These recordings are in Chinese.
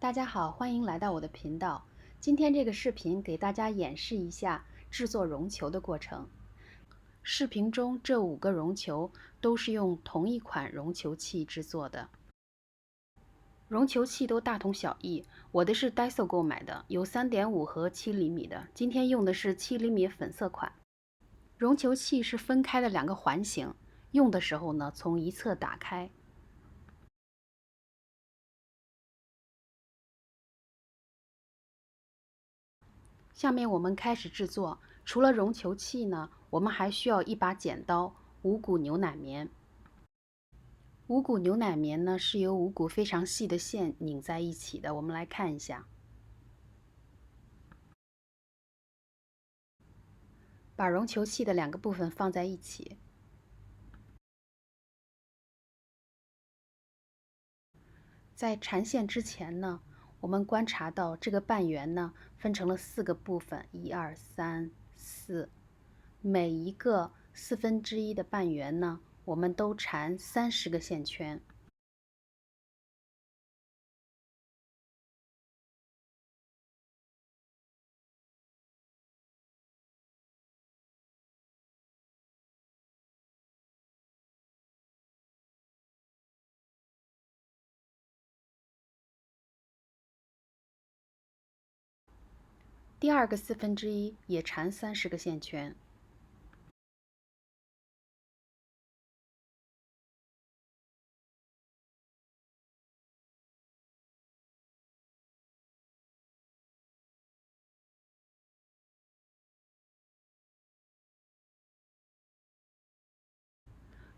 大家好，欢迎来到我的频道。今天这个视频给大家演示一下制作绒球的过程。视频中这5个绒球都是用同一款绒球器制作的。绒球器都大同小异，我的是 Daiso 购买的，有3.5和7厘米的。今天用的是7厘米粉色款。绒球器是分开的2个环形，用的时候呢，从一侧打开。下面我们开始制作。除了绒球器呢，我们还需要一把剪刀、5股牛奶棉。5股牛奶棉呢是由5股非常细的线拧在一起的，我们来看一下。把绒球器的2个部分放在一起。在缠线之前呢，我们观察到这个半圆呢分成了4个部分，1、2、3、4，每一个1/4的半圆呢，我们都缠30个线圈。第2个1/4也缠30个线圈。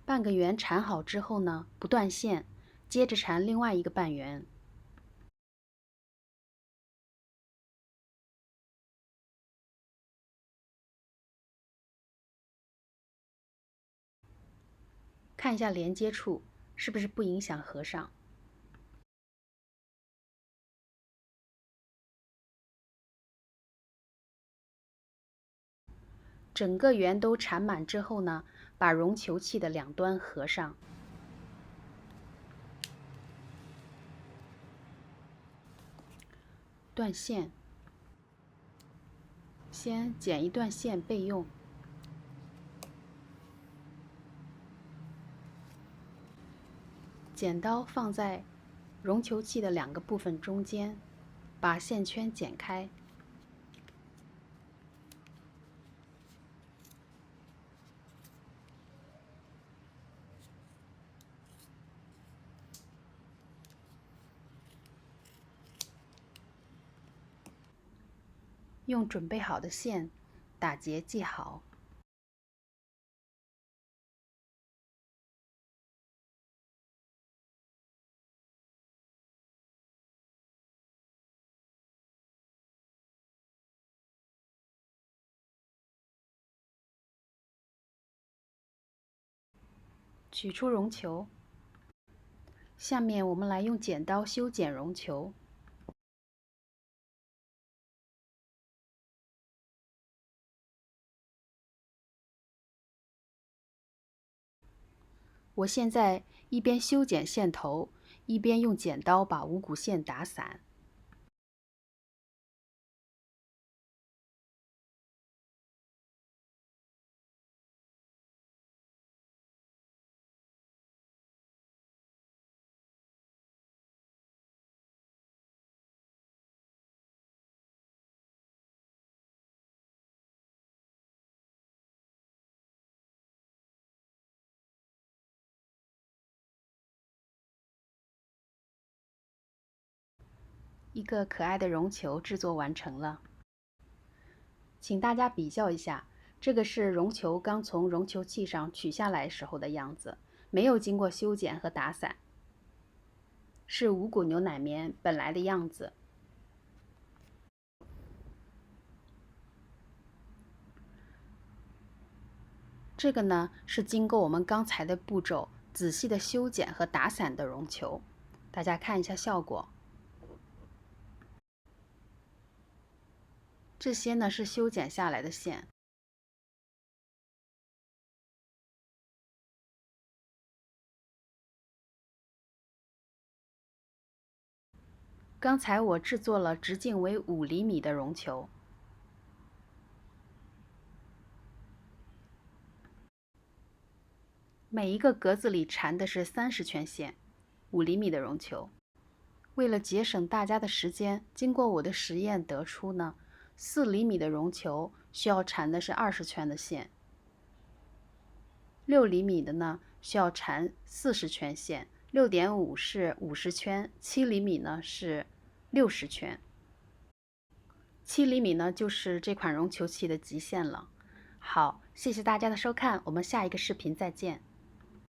半个圆缠好之后呢，不断线，接着缠另外一个半圆。看一下连接处是不是不影响合上。整个圆都缠满之后呢，把绒球器的2端合上。断线，先剪一段线备用。剪刀放在绒球器的2个部分中间，把线圈剪开。用准备好的线打结系好。取出绒球。下面我们来用剪刀修剪绒球。我现在一边修剪线头，一边用剪刀把5股线打散。一个可爱的绒球制作完成了。请大家比较一下，这个是绒球刚从绒球器上取下来时候的样子，没有经过修剪和打散，是5股牛奶棉本来的样子。这个呢，是经过我们刚才的步骤仔细的修剪和打散的绒球，大家看一下效果。这些呢是修剪下来的线。刚才我制作了直径为5厘米的绒球，每一个格子里缠的是30圈线，5厘米的绒球。为了节省大家的时间，经过我的实验得出呢，4厘米的绒球需要缠的是20圈的线，6厘米的呢需要缠40圈线，6.5是50圈，7厘米呢是60圈。7厘米呢就是这款绒球器的极限了。好，谢谢大家的收看，我们下一个视频再见。